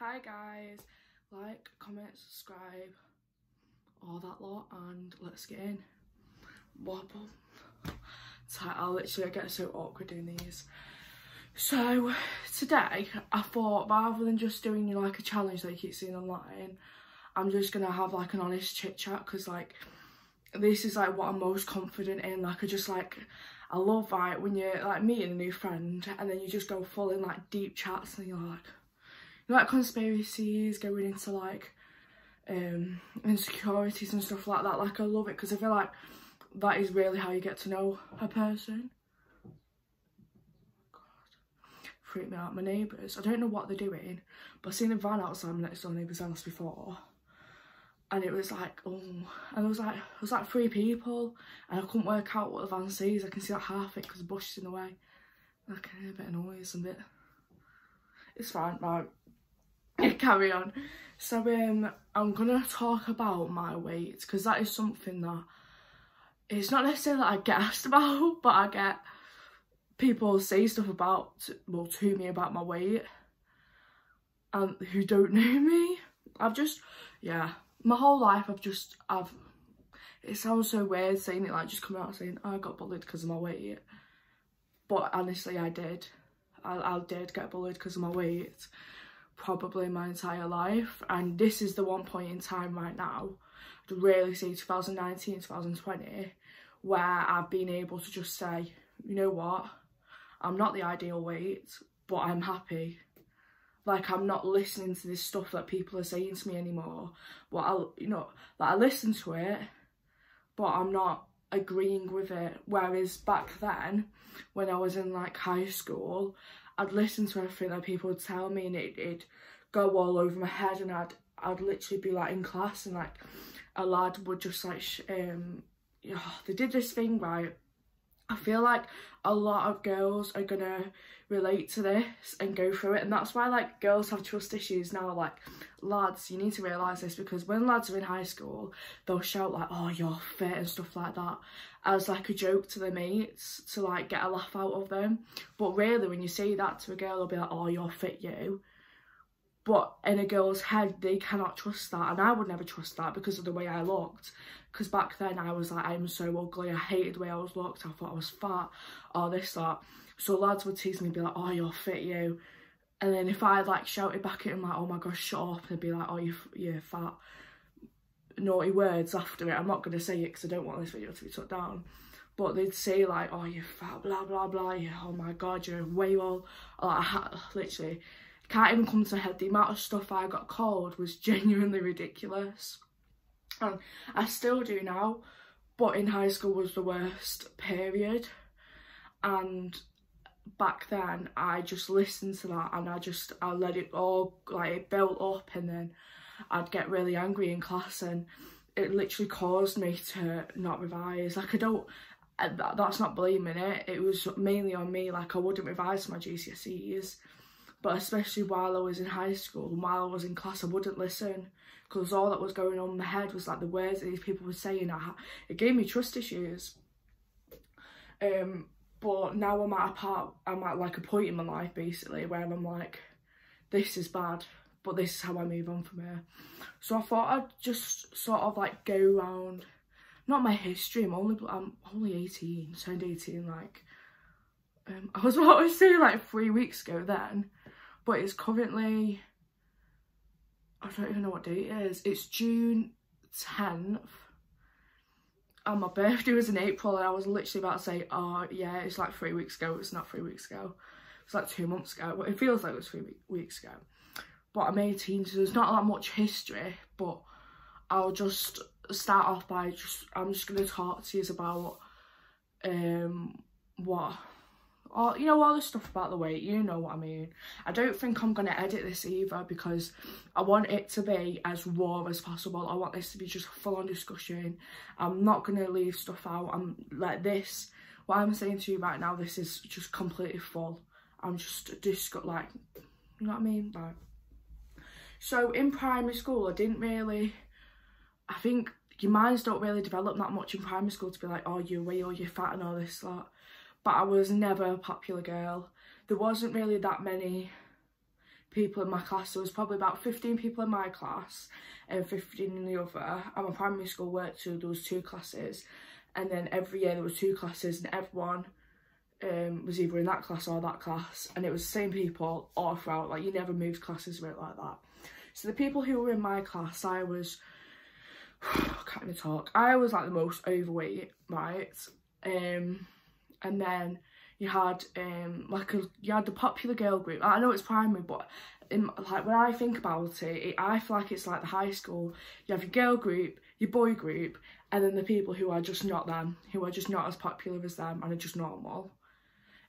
Hi guys, like, comment, subscribe, all that lot, and let's get in. Wobble. I literally get so awkward doing these. So today I thought, rather than just doing like a challenge that you keep seeing online, I'm just gonna have like an honest chit chat, because like this is like what I'm most confident in. Like I love like when you're like meeting a new friend and then you just go full in like deep chats and you're like, you know, like conspiracies, going into like insecurities and stuff like that. Like I love it because I feel like that is really how you get to know a person. God, freak me out. My neighbours, I don't know what they're doing, but I've seen a van outside my next door neighbour's house before, and it was like, oh, and there was like 3 people, and I couldn't work out what the van sees. I can see like half it because the bush is in the way. I can hear a bit of noise and bit. It's fine, right? Carry on. So I'm gonna talk about my weight, because that is something that it's not necessarily that I get asked about, but I get people say stuff about, well, to me about my weight, and who don't know me. Yeah, my whole life it sounds so weird saying it, like just coming out saying, oh, I got bullied because of my weight, but honestly I did. I did get bullied because of my weight, probably my entire life. And this is the one point in time right now, I'd really say 2019, 2020, where I've been able to just say, you know what, I'm not the ideal weight, but I'm happy. Like, I'm not listening to this stuff that people are saying to me anymore. But I listen to it, but I'm not agreeing with it. Whereas back then, when I was in like high school, I'd listen to everything that people would tell me, and it'd go all over my head, and I'd literally be like in class, and like a lad would just like they did this thing, right? I feel like a lot of girls are gonna relate to this and go through it, and that's why like girls have trust issues now. Like, lads, you need to realise this, because when lads are in high school, they'll shout like, oh, you're fit and stuff like that, as like a joke to their mates, to like get a laugh out of them. But really, when you say that to a girl, they'll be like, oh, you're fit, you. But in a girl's head, they cannot trust that, and I would never trust that because of the way I looked. Because back then I was like, I'm so ugly, I hated the way I was looked, I thought I was fat, or this, that. So lads would tease me and be like, oh, you're fit, you. And then if I like shouted back at him like, oh my gosh, shut up, they'd be like, oh, you're fat. Naughty words after it. I'm not going to say it because I don't want this video to be took down. But they'd say like, oh, you're fat, blah, blah, blah. Yeah, oh my God, you're way all... Like, literally, can't even come to my head. The amount of stuff I got called was genuinely ridiculous. And I still do now, but in high school was the worst period. And back then I just listened to that, and I let it all, like, it built up, and then I'd get really angry in class, and it literally caused me to not revise. Like, that's not blaming it, it was mainly on me. Like, I wouldn't revise for my GCSEs, but especially while I was in high school, while I was in class, I wouldn't listen, because all that was going on in my head was like the words that these people were saying. It gave me trust issues. But now I'm at like a point in my life basically where I'm like, this is bad, but this is how I move on from here. So I thought I'd just sort of like go around, not my history, I'm only 18, turned 18 like, I was about to say like 3 weeks ago then, but it's currently, I don't even know what date it is. It's June 10th. And my birthday was in April, and I was literally about to say, oh yeah, it's like 3 weeks ago. It's not 3 weeks ago. It's like 2 months ago. But it feels like it was 3 weeks ago. But I'm 18, so there's not that much history. But I'll just start off by I'm just going to talk to you about all this stuff about the weight, you know what I mean. I don't think I'm going to edit this either, because I want it to be as raw as possible. I want this to be just full-on discussion. I'm not going to leave stuff out. I'm like this, what I'm saying to you right now, this is just completely full. I'm just like, you know what I mean? Like, so in primary school, I think your minds don't really develop that much in primary school to be like, oh, you're way, or you're fat and all this, that. But I was never a popular girl. There wasn't really that many people in my class. There was probably about 15 people in my class and 15 in the other. And my primary school worked, so there was 2 classes. And then every year there was 2 classes, and everyone was either in that class or that class. And it was the same people all throughout. Like, you never moved classes with it like that. So the people who were in my class, I was... I can't even talk. I was like the most overweight, right? And then you had you had the popular girl group. I know it's primary, but like when I think about it, I feel like it's like the high school. You have your girl group, your boy group, and then the people who are just not them, who are just not as popular as them and are just normal.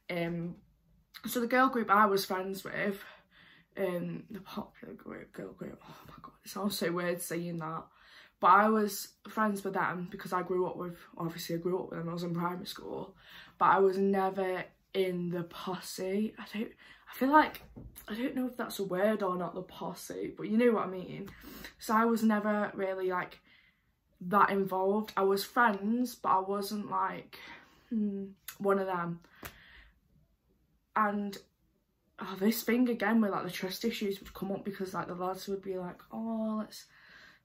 So the girl group I was friends with, the popular group, girl group, oh my god, it sounds so weird saying that. But I was friends with them because I grew up with, obviously I grew up with them, I was in primary school. But I was never in the posse. I feel like, I don't know if that's a word or not, the posse, but you know what I mean. So I was never really like that involved. I was friends, but I wasn't like one of them. And this thing again with like the trust issues would come up because like the lads would be like, oh, let's,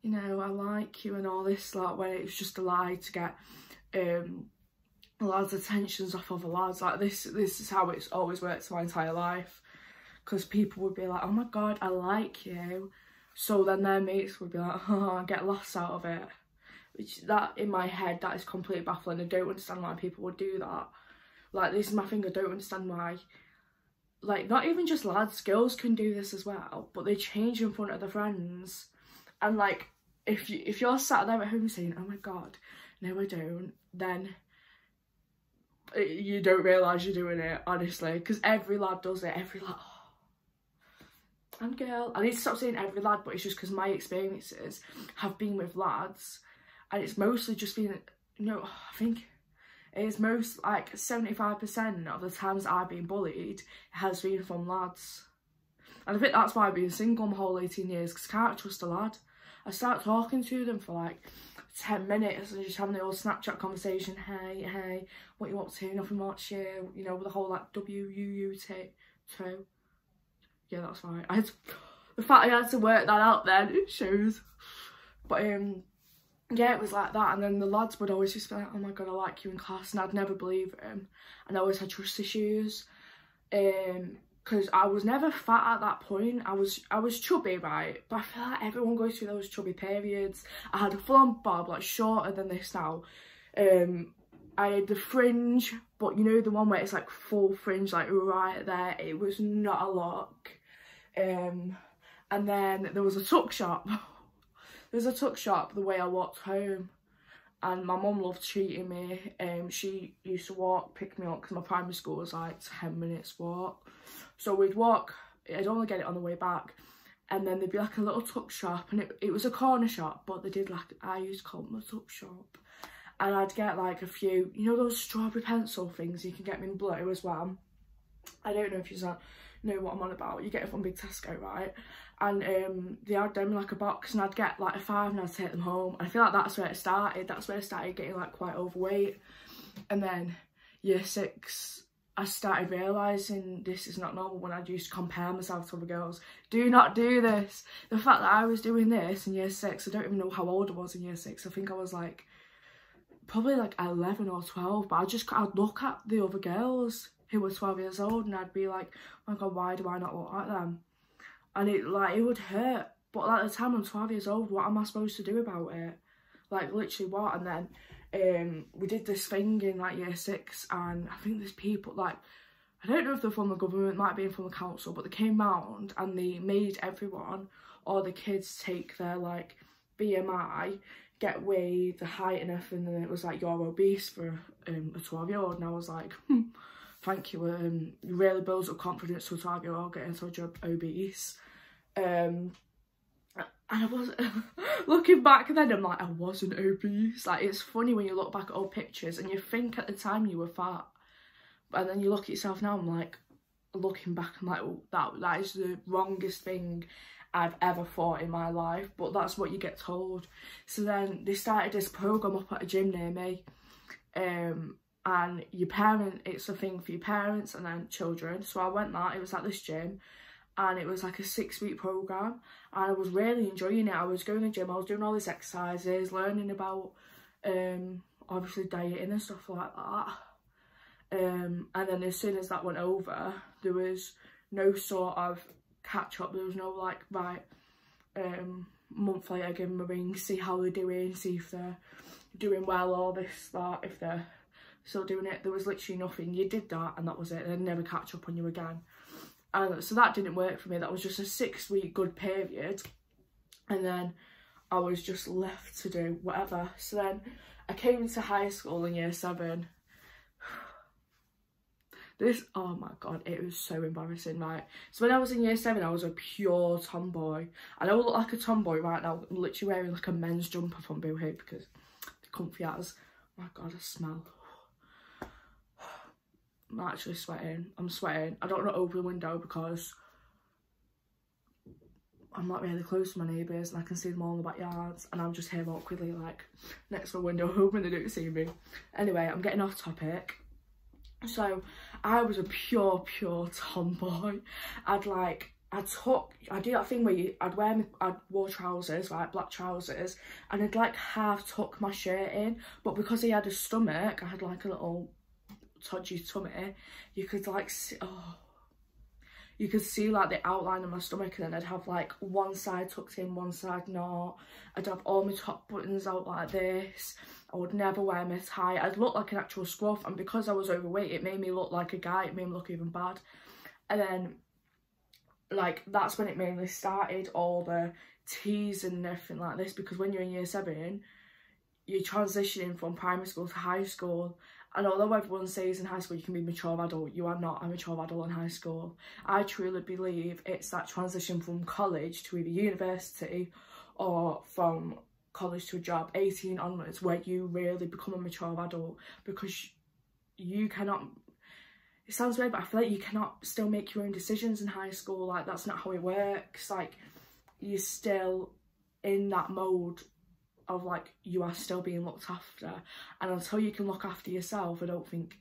you know, I like you and all this, like when it was just a lie to get lads' attentions off other lads. Like this is how it's always worked my entire life, because people would be like, oh my god, I like you, so then their mates would be like, oh, get lost out of it. Which, that in my head, that is completely baffling. I don't understand why people would do that. Like, this is my thing, I don't understand why, like, not even just lads, girls can do this as well, but they change in front of their friends. And like, if you're sat there at home saying, oh my god, no I don't, then you don't realise you're doing it, honestly, because every lad does it. Every lad, oh, and girl, I need to stop saying every lad, but it's just because my experiences have been with lads, and it's mostly just been, you know, I think it's most like 75% of the times I've been bullied has been from lads. And I think that's why I've been single my whole 18 years, because I can't trust a lad. I start talking to them for like 10 minutes and just having the old Snapchat conversation. Hey, what you up to? Nothing much, yeah. You know, with the whole like WUUT. Yeah, that's right. The fact I had to work that out then, it shows. But yeah, it was like that. And then the lads would always just be like, oh my god, I like you in class. And I'd never believe him. And I always had trust issues. Because I was never fat at that point. I was chubby, right? But I feel like everyone goes through those chubby periods. I had a full-on bob, like shorter than this now. I had the fringe, but you know the one where it's like full fringe, like right there. It was not a look. And then there was a tuck shop. There was a tuck shop the way I walked home. And my mum loved treating me. She used to pick me up, because my primary school was like 10 minutes walk. So we'd walk, I'd only get it on the way back. And then there'd be like a little tuck shop, and it was a corner shop, but they did like, I used to call them a tuck shop. And I'd get like a few, you know those strawberry pencil things you can get them in blue as well? I don't know if you know what I'm on about. You get it from Big Tesco, right? And they had them in like a box, and I'd get like a 5 and I'd take them home. And I feel like that's where it started. That's where I started getting like quite overweight. And then year 6, I started realising this is not normal when I used to compare myself to other girls. Do not do this. The fact that I was doing this in year 6, I don't even know how old I was in year 6. I think I was like, probably like 11 or 12. But I'd look at the other girls who were 12 years old, and I'd be like, oh my god, why do I not look like them? And it would hurt. But at the time I'm 12 years old, what am I supposed to do about it? Like, literally what? And then we did this thing in like year 6, and I think there's people like, I don't know if they're from the government, might be from the council, but they came round and they made everyone, all the kids, take their like BMI, get weighed, the height and everything, and it was like, you're obese for a 12-year-old. And I was like, thank you, it really builds up confidence to a 12-year-old getting told you're obese. And I was looking back then, I'm like, I wasn't obese. Like, it's funny when you look back at old pictures and you think at the time you were fat, and then you look at yourself now, I'm like, looking back, I'm like, oh, that is the wrongest thing I've ever thought in my life. But that's what you get told. So then they started this programme up at a gym near me, and it's a thing for your parents and then children. So I went there, it was at this gym, and it was like a 6-week program, and I was really enjoying it. I was going to the gym, I was doing all these exercises, learning about obviously dieting and stuff like that. And then as soon as that went over, there was no sort of catch up. There was no like, right, month later give them a ring, see how they're doing, see if they're doing well or this, that, if they're still doing it. There was literally nothing. You did that and that was it. They'd never catch up on you again. And so that didn't work for me. That was just a 6-week good period, and then I was just left to do whatever. So then I came into high school in year 7. This, oh my god, it was so embarrassing, right? So when I was in year 7, I was a pure tomboy. I don't look like a tomboy right now. I'm literally wearing like a men's jumper from Boohoo because the comfy as. Oh my god, I smell. I'm actually sweating. I'm sweating. I don't want to open the window because I'm not really close to my neighbours and I can see them all in the backyards, and I'm just here awkwardly like next to a window hoping they don't see me. Anyway, I'm getting off topic. So I was a pure tomboy. I do that thing where I wore trousers, right, black trousers, and I'd like half tuck my shirt in, but because he had a stomach, I had like a little tudgy tummy, you could like see, you could see like the outline of my stomach, and then I'd have like one side tucked in, one side not. I'd have all my top buttons out like this. I would never wear my tie. I'd look like an actual scruff, and because I was overweight, it made me look like a guy. It made me look even bad. And then like that's when it mainly started, all the teas and everything like this, because when you're in year 7, you're transitioning from primary school to high school. And although everyone says in high school you can be a mature adult, you are not a mature adult in high school. I truly believe it's that transition from college to either university or from college to a job, 18 onwards, where you really become a mature adult, because you cannot, it sounds weird, but I feel like you cannot still make your own decisions in high school. Like, that's not how it works. Like, you're still in that mode of like, you are still being looked after, and until you can look after yourself, I don't think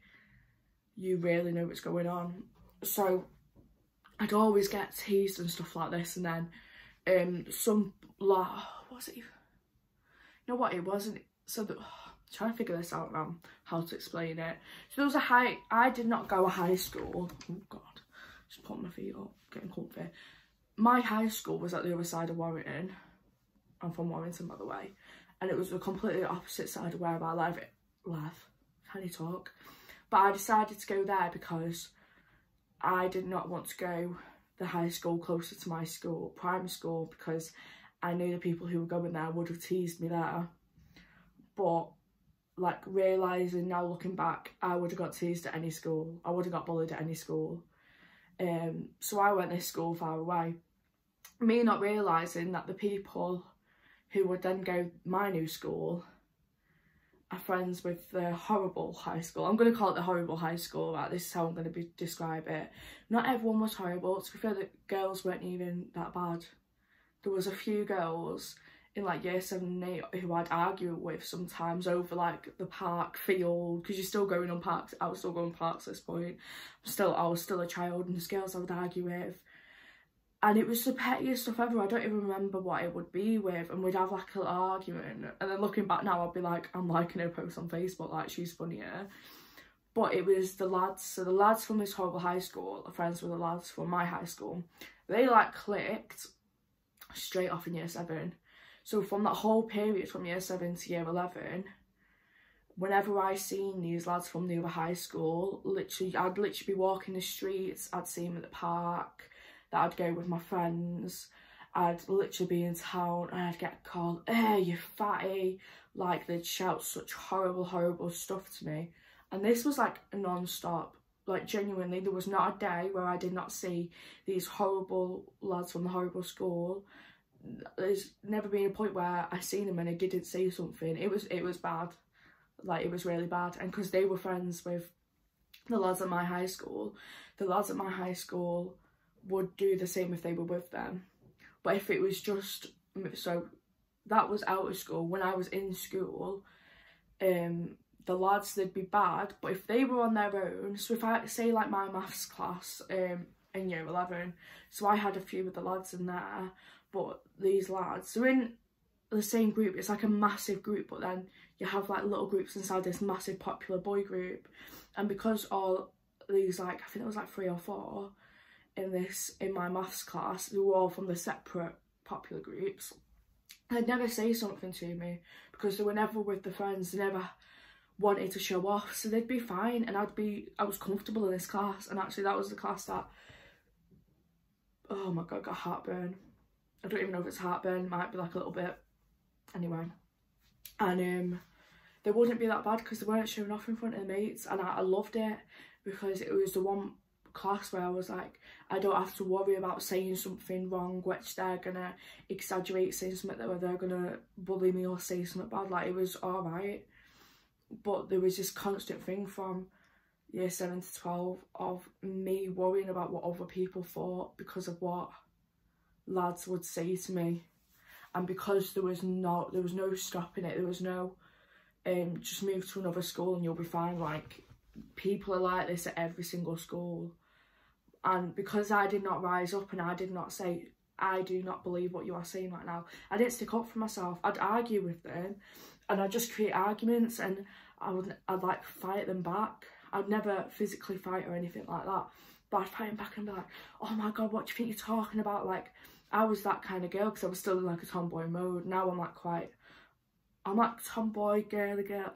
you really know what's going on. So I'd always get teased and stuff like this, and then some like, what was it even? You know what, it wasn't, so that, trying to figure this out now, how to explain it. So there was I did not go to high school, oh god, just putting my feet up, getting comfy. My high school was at the other side of Warrington. I'm from Warrington, by the way, and it was the completely opposite side of where I live, can you talk? But I decided to go there because I did not want to go the high school closer to my school, primary school, because I knew the people who were going there would have teased me there. But like, realising now, looking back, I would have got teased at any school. I would have got bullied at any school. So I went this school far away. Me not realising that the people who would then go my new school are friends with the horrible high school. I'm going to call it the horrible high school, right? This is how I'm going to describe it. Not everyone was horrible. To be fair, the girls weren't even that bad. There was a few girls in like year 7 and 8 who I'd argue with sometimes over like the park field, because you're still going on parks. I was still going on parks at this point. I was still a child, and there's girls I would argue with. And it was the pettiest stuff ever. I don't even remember what it would be with, and we'd have like an argument, and then looking back now, I'd be like, I'm liking her post on Facebook, like, she's funnier. But it was the lads, so the lads from this horrible high school are friends with the lads from my high school. They like clicked straight off in year 7. So from that whole period from year 7 to year 11, whenever I seen these lads from the other high school, I'd literally be walking the streets, I'd see them at the park, that I'd go with my friends, I'd literally be in town and I'd get called, hey, you fatty, like, they'd shout such horrible stuff to me. And this was like non-stop, like, genuinely, there was not a day where I did not see these horrible lads from the horrible school. There's never been a point where I seen them and I didn't say something. It was bad, like, it was really bad. And because they were friends with the lads at my high school, the lads at my high school would do the same if they were with them. But if it was just, so that was out of school. When I was in school, the lads, they'd be bad, but if they were on their own, so if I say like my maths class, in year 11. So I had a few of the lads in there, but these lads, they're in the same group. It's like a massive group, but then you have like little groups inside this massive popular boy group. And because all these, like, I think it was like 3 or 4 in my maths class, they were all from the separate popular groups, they'd never say something to me because they were never with the friends. They never wanted to show off, so they'd be fine, and I was comfortable in this class. And actually that was the class that, oh my god, got heartburn. I don't even know if it's heartburn, might be like a little bit, anyway. And they wouldn't be that bad because they weren't showing off in front of their mates, and I loved it because it was the one class where I was like, I don't have to worry about saying something wrong which they're gonna exaggerate, saying something that they're gonna bully me or say something bad. Like, it was alright, but there was this constant thing from year 7 to 12 of me worrying about what other people thought because of what lads would say to me. And because there was no stopping it, there was no just move to another school and you'll be fine. Like, people are like this at every single school. And because I did not rise up and I did not say, I do not believe what you are saying right now, I didn't stick up for myself. I'd argue with them and I'd just create arguments, and I'd like fight them back. I'd never physically fight or anything like that, but I'd fight them back and be like, oh my god, what do you think you're talking about? Like, I was that kind of girl because I was still in like a tomboy mode. Now I'm like tomboy, girly girl.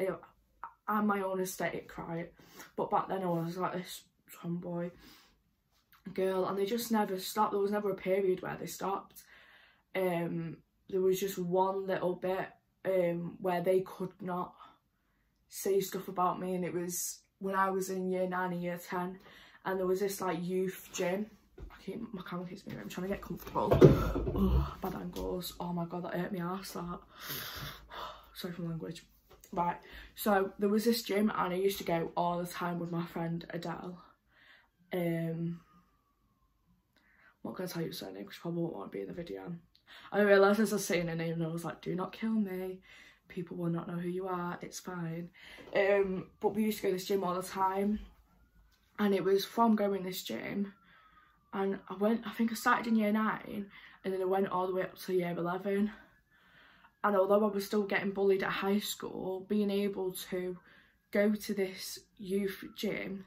I'm my own aesthetic, right? But back then I was like this tomboy girl, and they just never stopped. There was never a period where they stopped. There was just one little bit where they could not say stuff about me, and it was when I was in year 9 and year 10, and there was this like youth gym. My camera keeps moving, I'm trying to get comfortable. Oh, bad angles. Oh my god, that hurt me arse, that. Sorry for the language. Right, so there was this gym and I used to go all the time with my friend Adele. I'm not going to tell you her surname because you probably won't want to be in the video. I realised as I was saying her name and I was like, do not kill me. People will not know who you are, it's fine. But we used to go to this gym all the time. And it was from going to this gym, and I think I started in year 9 and then I went all the way up to year 11. And although I was still getting bullied at high school, being able to go to this youth gym,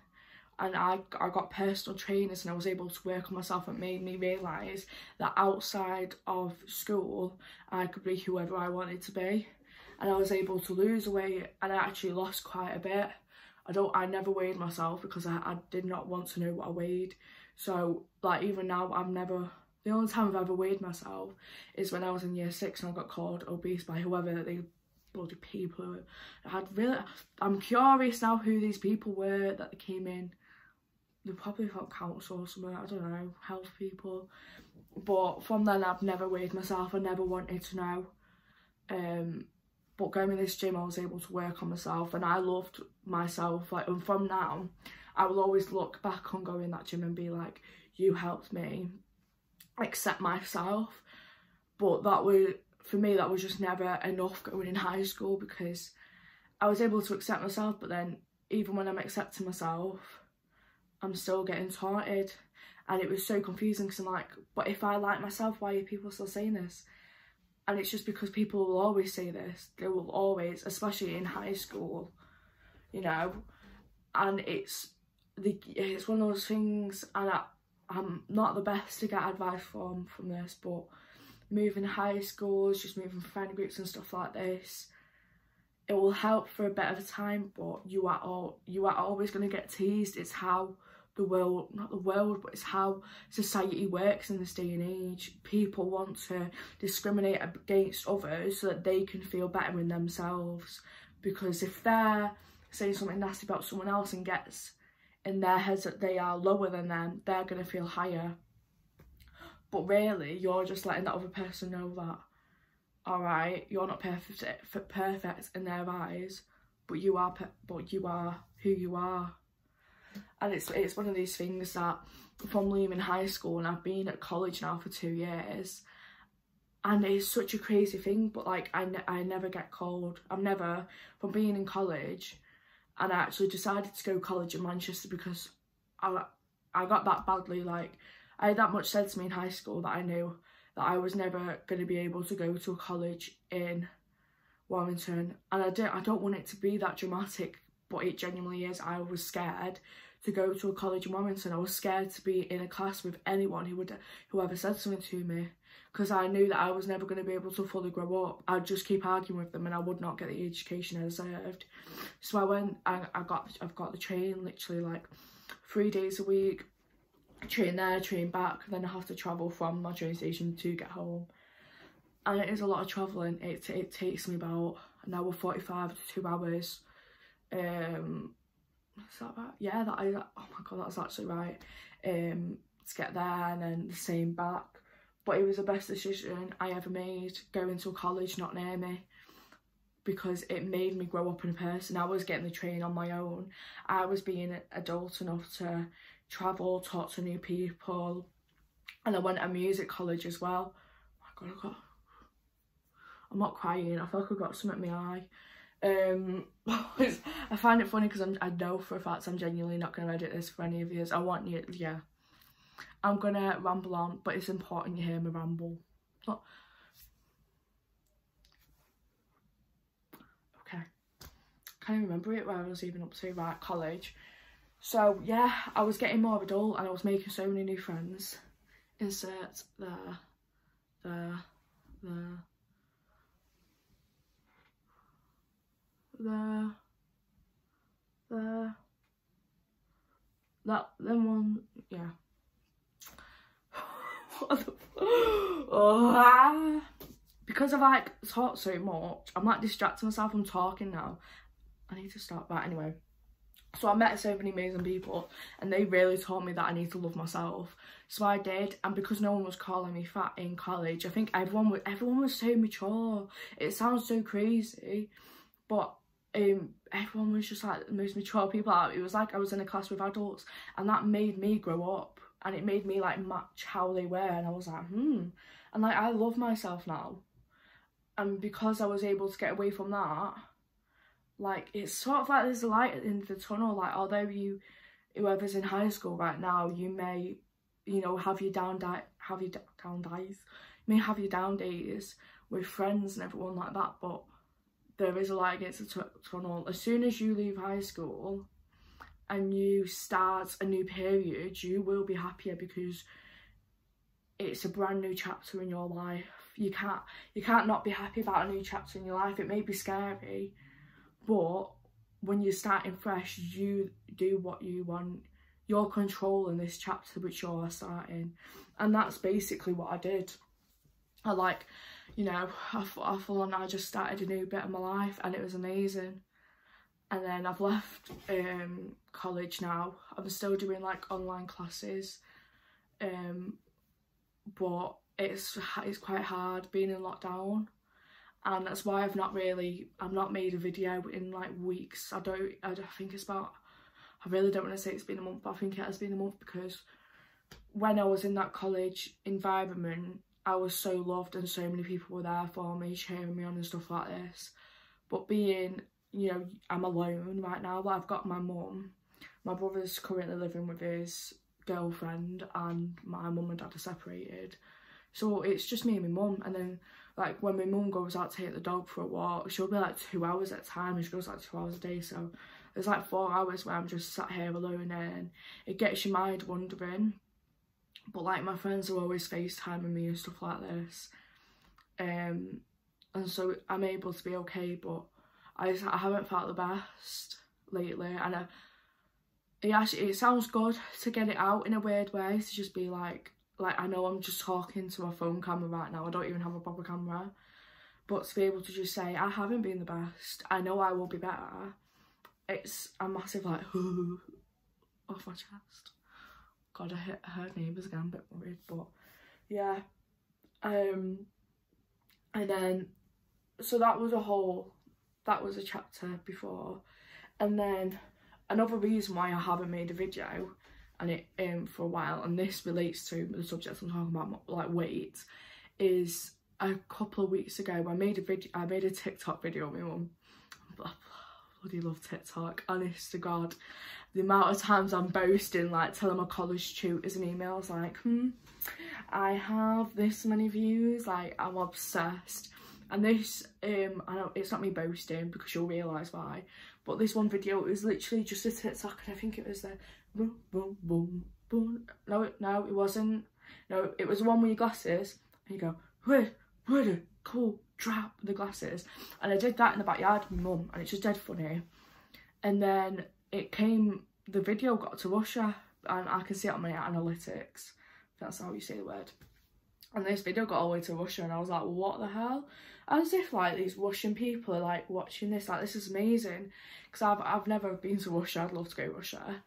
and I got personal trainers and I was able to work on myself, it made me realise that outside of school I could be whoever I wanted to be. And I was able to lose weight, and I actually lost quite a bit. I never weighed myself because I did not want to know what I weighed. So like even now the only time I've ever weighed myself is when I was in year 6 and I got called obese by whoever the bloody people I'm curious now who these people were that they came in. They probably from council or something, I don't know, health people. But from then I've never weighed myself, I never wanted to know. But going to this gym I was able to work on myself, and I loved myself. Like, and from now I will always look back on going to that gym and be like, you helped me accept myself. But that was, for me, that was just never enough going in high school, because I was able to accept myself, but then even when I'm accepting myself, I'm still getting taunted. And it was so confusing because I'm like, but if I like myself, why are people still saying this? And it's just because people will always say this. They will always, especially in high school, you know. And it's one of those things, and I'm not the best to get advice from this, but moving high schools, just moving friend groups and stuff like this, it will help for a bit of a time, but you are always going to get teased. It's how the world, not the world, but it's how society works in this day and age. People want to discriminate against others so that they can feel better in themselves, because if they're saying something nasty about someone else and gets in their heads that they are lower than them, they're going to feel higher. But really, you're just letting that other person know that, alright, you're not perfect in their eyes, but you are who you are. And it's one of these things that from leaving high school, and I've been at college now for 2 years, and it's such a crazy thing, but like I never get called. I'm never, from being in college, and I actually decided to go to college in Manchester because I got that badly, like, I had that much said to me in high school that I knew that I was never going to be able to go to a college in Warrington, and I don't want it to be that dramatic, but it genuinely is. I was scared to go to a college in Warrington. I was scared to be in a class with anyone who ever said something to me, because I knew that I was never going to be able to fully grow up. I'd just keep arguing with them and I would not get the education I deserved. So I went, I've got the train literally like 3 days a week, train there, train back, then I have to travel from my train station to get home. And it is a lot of travelling. It takes me about an hour 45 to 2 hours. Is that right? Yeah, that is, oh my god, that's actually right. To get there and then the same back. But it was the best decision I ever made, going to a college not near me, because it made me grow up in a person. I was getting the train on my own. I was being adult enough to travel, talk to new people. And I went to music college as well. Oh my god, I'm not crying, I feel like I've got something in my eye. I find it funny because I know for a fact I'm genuinely not going to edit this for any of you. I want you, yeah. I'm going to ramble on, but it's important you hear me ramble. Okay. Can't even remember it where I was even up to, right, college. So, yeah, I was getting more adult and I was making so many new friends. Insert there. Then one, yeah. What the oh, because I've like talked so much, I'm like distracting myself from talking now. I need to stop that anyway. So I met so many amazing people and they really taught me that I need to love myself. So I did, and because no one was calling me fat in college, I think everyone was so mature. It sounds so crazy, but everyone was just like the most mature people out. It was like I was in a class with adults, and that made me grow up, and it made me like match how they were, and I was like, and like I love myself now. And because I was able to get away from that, like it's sort of like there's a light in the tunnel. Like although whoever's in high school right now, you may, you know, have your down days with friends and everyone like that, but there is a light against the tunnel. As soon as you leave high school and you start a new period, you will be happier because it's a brand new chapter in your life. You can't not be happy about a new chapter in your life. It may be scary, but when you're starting fresh, you do what you want. You're controlling this chapter which you're starting, and that's basically what I did. I like, you know, I just started a new bit of my life and it was amazing. And then I've left college now. I'm still doing like online classes, but it's quite hard being in lockdown, and that's why I've not made a video in like weeks. I think it's about, I really don't want to say it's been a month, but I think it has been a month, because when I was in that college environment, I was so loved and so many people were there for me, cheering me on and stuff like this. But being, you know, I'm alone right now. Like I've got my mum, my brother's currently living with his girlfriend, and my mum and dad are separated. So it's just me and my mum. And then like when my mum goes out to take the dog for a walk, she'll be like 2 hours at a time, and she goes like 2 hours a day. So there's like 4 hours where I'm just sat here alone, and it gets your mind wandering. But like my friends are always FaceTiming me and stuff like this, and so I'm able to be okay. But I haven't felt the best lately, and it sounds good to get it out in a weird way, to just be like I know I'm just talking to my phone camera right now. I don't even have a proper camera, but to be able to just say I haven't been the best, I know I will be better. It's a massive like off my chest. God, I heard neighbours again, a bit worried, but yeah. And then, so that was a chapter before. And then another reason why I haven't made a video and it for a while, and this relates to the subject I'm talking about, like weight, is a couple of weeks ago I made a TikTok video with my mum. bloody love TikTok, honest to God. The amount of times I'm boasting, like telling my college tutors and emails like, I have this many views, like I'm obsessed. And this, I know it's not me boasting because you'll realise why, but this one video is literally just a TikTok, and I think it was the boom, boom, boom, boom. No, it wasn't. No, it was the one with your glasses, and you go, where cool, drop the glasses. And I did that in the backyard with my mum, and it's just dead funny. And then the video got to Russia, and I can see it on my analytics. That's how you say the word. And this video got all the way to Russia, and I was like, what the hell? As if like these Russian people are like watching this, like this is amazing. Because I've never been to Russia. I'd love to go to Russia.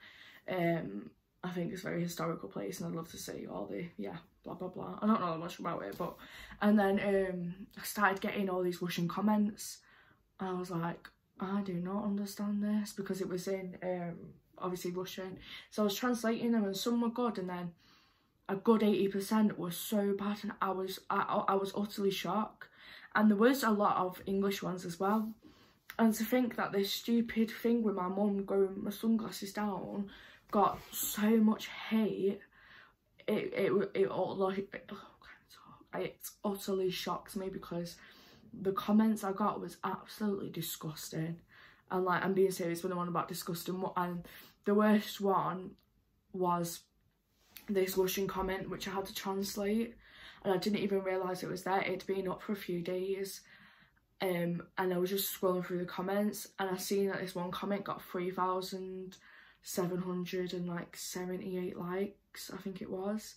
I think it's a very historical place, and I'd love to see all the, yeah, blah blah blah. I don't know that much about it, but, and then I started getting all these Russian comments, and I was like, I do not understand this, because it was in obviously Russian, so I was translating them, and some were good, and then a good 80% was so bad, and I was utterly shocked. And there was a lot of English ones as well. And to think that this stupid thing with my mum going my sunglasses down got so much hate, it utterly shocked me, because the comments I got was absolutely disgusting. And like, I'm being serious when I'm on about disgusting. And the worst one was this Russian comment, which I had to translate, and I didn't even realise it was there. It'd been up for a few days, and I was just scrolling through the comments, and I seen that this one comment got 3,778 likes, I think it was.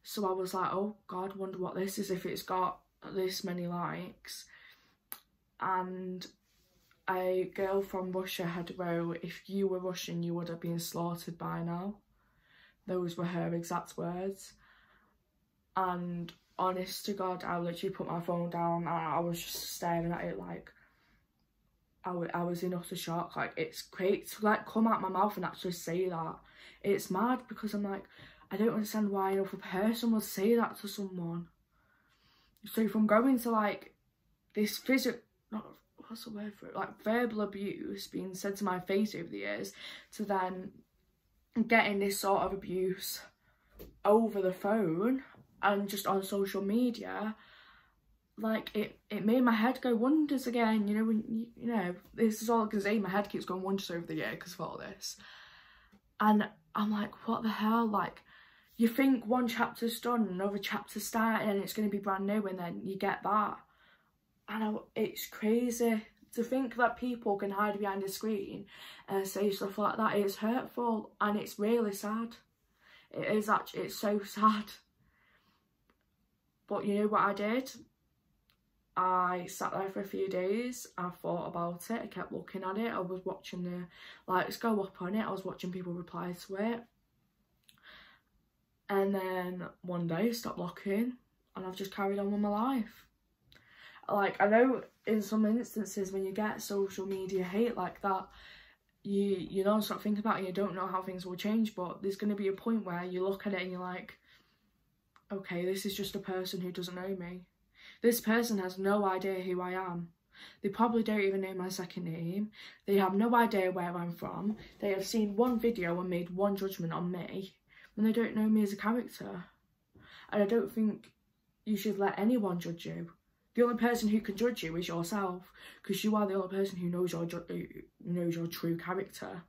So I was like, oh God, wonder what this is if it's got this many likes. And a girl from Russia had wrote, if you were Russian, you would have been slaughtered by now. Those were her exact words. And honest to God, I literally put my phone down, and I was just staring at it like, I was in utter shock. Like, it's great to like come out my mouth and actually say that. It's mad, because I'm like, I don't understand why another person would say that to someone. So from going to like this what's the word for it? Like verbal abuse being said to my face over the years, to then getting this sort of abuse over the phone and just on social media, like it made my head go wonders again. You know, when you know, this is all I can say, my head keeps going wonders over the year because of all this. And I'm like, what the hell? Like, you think one chapter's done, another chapter's starting, and it's going to be brand new, and then you get that. And it's crazy to think that people can hide behind a screen and say stuff like that. It's hurtful, and it's really sad. It is actually, it's so sad. But you know what I did? I sat there for a few days, I thought about it, I kept looking at it, I was watching the likes go up on it, I was watching people reply to it. And then one day I stopped looking, and I've just carried on with my life. Like, I know in some instances when you get social media hate like that, you don't stop thinking about it, you don't know how things will change, but there's going to be a point where you look at it and you're like, okay, this is just a person who doesn't know me. This person has no idea who I am. They probably don't even know my second name. They have no idea where I'm from. They have seen one video and made one judgment on me, and they don't know me as a character. And I don't think you should let anyone judge you. The only person who can judge you is yourself, because you are the only person who knows your true character.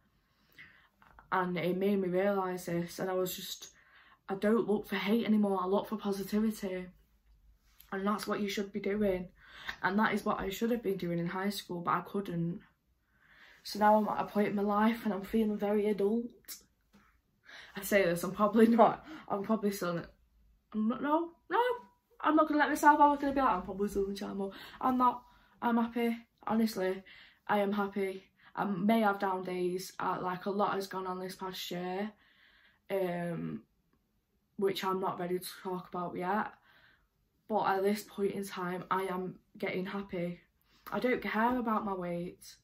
And it made me realise this, and I was just, I don't look for hate anymore, I look for positivity. And that's what you should be doing. And that is what I should have been doing in high school, but I couldn't. So now I'm at a point in my life and I'm feeling very adult. I say this, I'm probably not. I'm probably still, I'm not going to let myself, I was going to be like, I'm probably still in channel. I'm not. I'm happy. Honestly, I am happy. I may have down days. Like, a lot has gone on this past year, which I'm not ready to talk about yet. But at this point in time, I am getting happy. I don't care about my weight.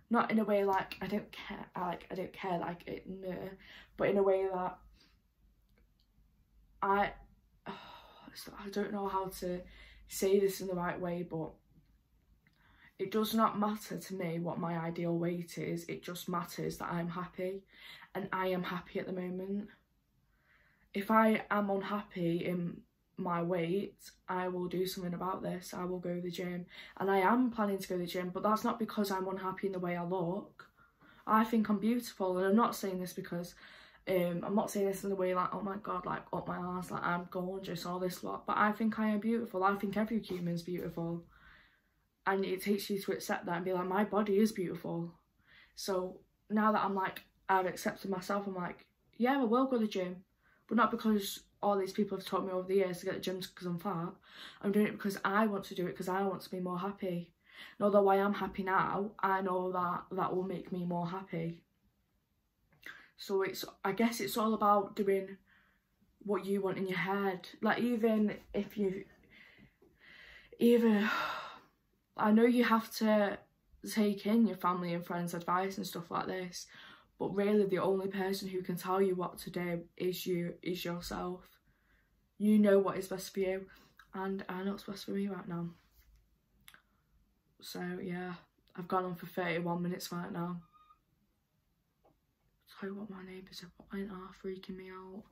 Not in a way like, I don't care, like it, no. But in a way that I don't know how to say this in the right way, but it does not matter to me what my ideal weight is. It just matters that I'm happy, and I am happy at the moment. If I am unhappy in my weight, I will do something about this. I will go to the gym, and I am planning to go to the gym, but that's not because I'm unhappy in the way I look. I think I'm beautiful, and I'm not saying this because I'm not saying this in the way like, oh my god, like up my arse, like I'm gorgeous, all this lot, but I think I am beautiful. I think every human's beautiful, and it takes you to accept that and be like, my body is beautiful. So now that I'm like, I've accepted myself, I'm like, yeah, I will go to the gym, but not because all these people have taught me over the years to get the gym because I'm fat. I'm doing it because I want to do it, because I want to be more happy. And although I am happy now, I know that that will make me more happy. So I guess it's all about doing what you want in your head. Like, even if I know you have to take in your family and friends' advice and stuff like this, but really the only person who can tell you what to do is yourself. You know what is best for you, and I know what's best for me right now. So yeah, I've gone on for 31 minutes right now. Tell you what, my neighbours are freaking me out.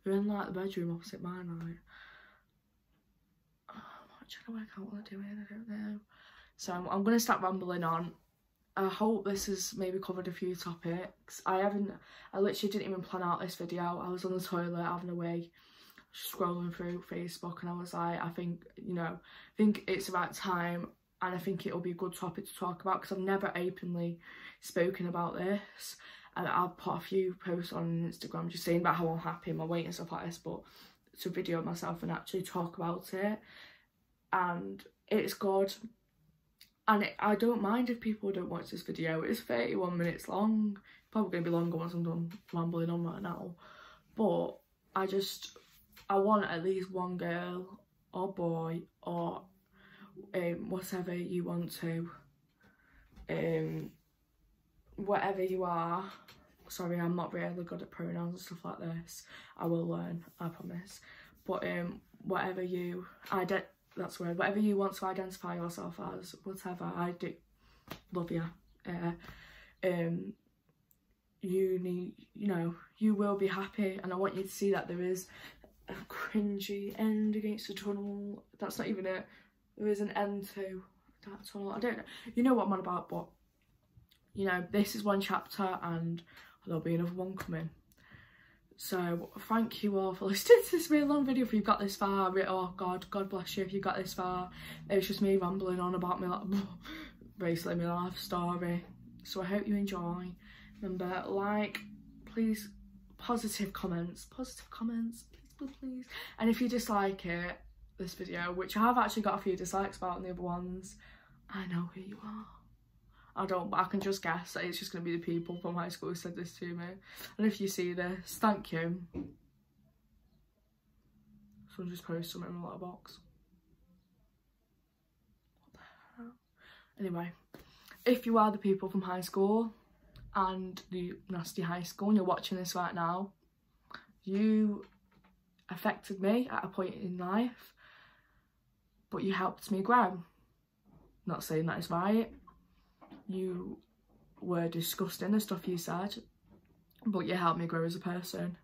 They're in like the bedroom opposite mine, right? I'm trying to work out what they're doing, I don't know. So I'm going to start rambling on. I hope this has maybe covered a few topics. I literally didn't even plan out this video. I was on the toilet having a wee, scrolling through Facebook, and I was like, I think it's about time, and I think it'll be a good topic to talk about, because I've never openly spoken about this. And I'll put a few posts on Instagram just saying about how I'm happy, my weight and stuff like this, but to video myself and actually talk about it. And it's good. And I don't mind if people don't watch this video. It's 31 minutes long. Probably going to be longer once I'm done rambling on right now. But I want at least one girl or boy or whatever you want to, whatever you are. Sorry, I'm not really good at pronouns and stuff like this. I will learn, I promise. But whatever you whatever you want to identify yourself as, whatever, I do love you. You will be happy, and I want you to see that there is a cringy end against the tunnel. That's not even it. There is an end to that tunnel. I don't know. You know what I'm on about, but you know, this is one chapter and there'll be another one coming. So thank you all for listening to this really long video. If you've got this far, oh god bless you if you got this far. It's just me rambling on about basically my life story. So I hope you enjoy. Remember, like, please, positive comments, please. And if you dislike this video, which I have actually got a few dislikes about in the other ones, I know who you are. I don't, but I can just guess that it's just going to be the people from high school who said this to me. And if you see this, thank you. Someone just posted something in a letterbox. What the hell? Anyway, if you are the people from high school and the nasty high school and you're watching this right now, you affected me at a point in life, but you helped me grow. Not saying that is right. You were disgusting, the stuff you said, but you helped me grow as a person.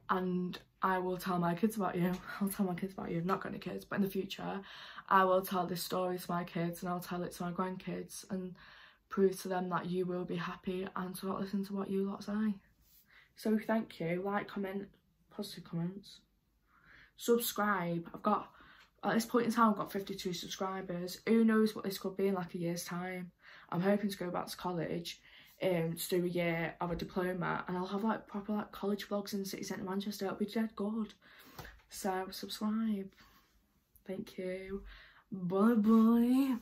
And I will tell my kids about you. I'll tell my kids about you. I've not got any kids, but in the future I will tell this story to my kids, and I'll tell it to my grandkids and prove to them that you will be happy and to not listen to what you lot say. So thank you. Like, comment, positive comments, subscribe. At this point in time I've got 52 subscribers. Who knows what this could be in like a year's time. I'm hoping to go back to college to do a year of a diploma, and I'll have like proper like college vlogs in the city centre of Manchester. It'll be dead good. So subscribe. Thank you. Bye bye.